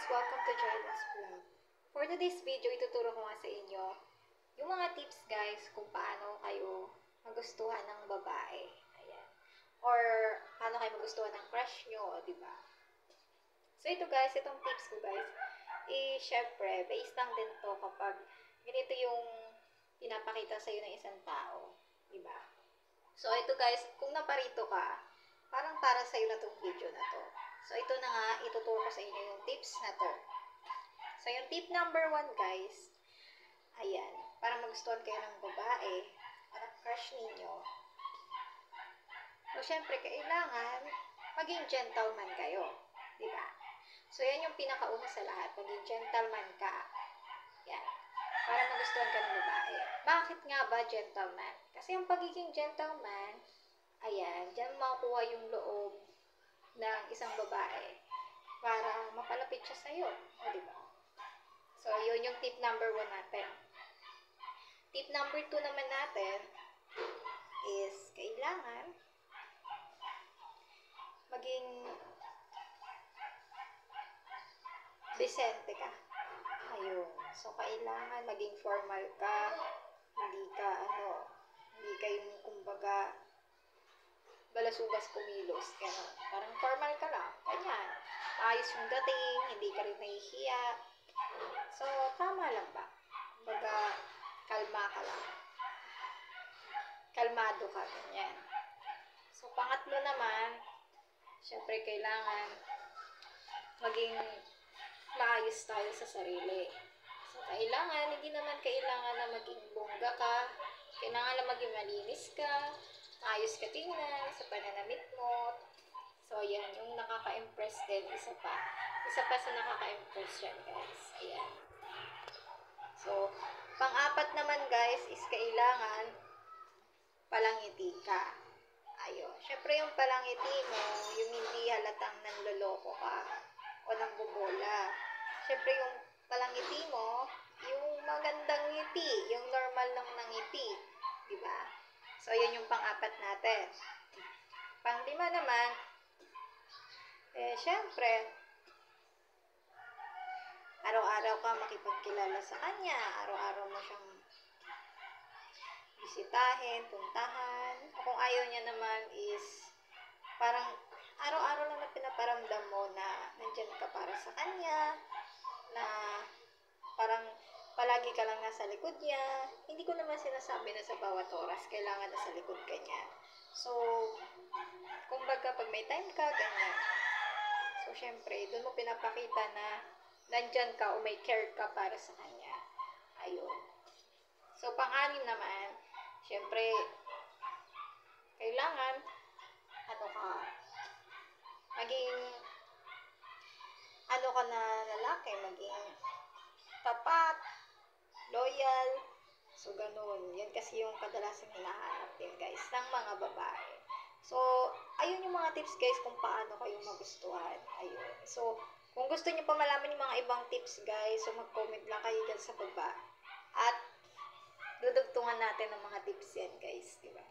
Welcome to Jordan's Vlog. For today's video, ituturo ko nga sa inyo yung mga tips guys kung paano kayo magustuhan ng babae. Ayan. Or paano kayo magustuhan ng crush nyo, diba? So ito guys, itong tips ko guys, syempre, based lang din to kapag ganito yung pinapakita sa'yo ng isang tao. Diba? So ito guys, kung naparito ka, parang para sa'yo na tong video na to. So, ito na nga, ituturo ko sa inyo yung tips na to. So, yung tip number 1, guys, ayan, para magustuhan kayo ng babae o ng crush ninyo. So, syempre, kailangan maging gentleman kayo. Diba? So, yan yung pinakauna sa lahat. Maging gentleman ka. Yan. Para magustuhan ka ng babae. Bakit nga ba gentleman? Kasi yung pagiging gentleman, ayan, dyan makukuha yung loob ng isang babae para mapalapit siya sa'yo. O, diba? So, yun yung tip number 1 natin. Tip number 2 naman natin is kailangan maging decente ka. Ayun. So, kailangan maging formal ka. Hindi ka yung kumbaga balasubas kumilos, gano'n. Parang formal ka lang, ganyan. Ayos yung dating, hindi ka rin nahihiya. So, tama lang ba? Kumbaga, kalma ka lang. Kalmado ka, ganyan. So, pangatlo naman, syempre kailangan maging maayos tayo sa sarili. So, hindi naman kailangan na maging bongga ka. Kailangan na maging malinis ka. Ayos ka tingnan sa pananamit mo. So, yan. Yung nakaka-impress din. Isa pa sa nakaka-impress yan, guys. Ayan. So, pang-apat naman, guys, is kailangan palangiti ka. Ayun. Siyempre, yung palangiti mo, yung hindi halatang nanloloko ka o nangbobola. Siyempre, yung palangiti mo, yung magandang ngiti, yung normal lang ng ngiti. Diba? So, yun yung pang-apat natin. Pang-lima naman, syempre, araw-araw ka makipagkilala sa kanya. Araw-araw mo siyang bisitahin, puntahan. Kung ayaw niya naman is, parang araw-araw lang na pinaparamdam mo na nandyan ka para sa kanya, na parang palagi ka lang nasa likod niya. Hindi ko naman sinasabi na sa bawat oras kailangan nasa likod ka niya. So, kumbaga pag may time ka, ganyan. So, syempre, doon mo pinapakita na nandyan ka o may care ka para sa kanya. Ayun. So, pang-anim naman, syempre, kailangan, maging na lalaki, maging tapat, loyal. So, ganun. Yan kasi yung kadalasang hinahanap din, guys, ng mga babae. So, ayun yung mga tips, guys, kung paano kayo magustuhan. Ayun. So, kung gusto niyo pa malaman yung mga ibang tips, guys, so mag-comment lang kayo dyan sa baba. At, dudugtungan natin ng mga tips yan, guys. Diba?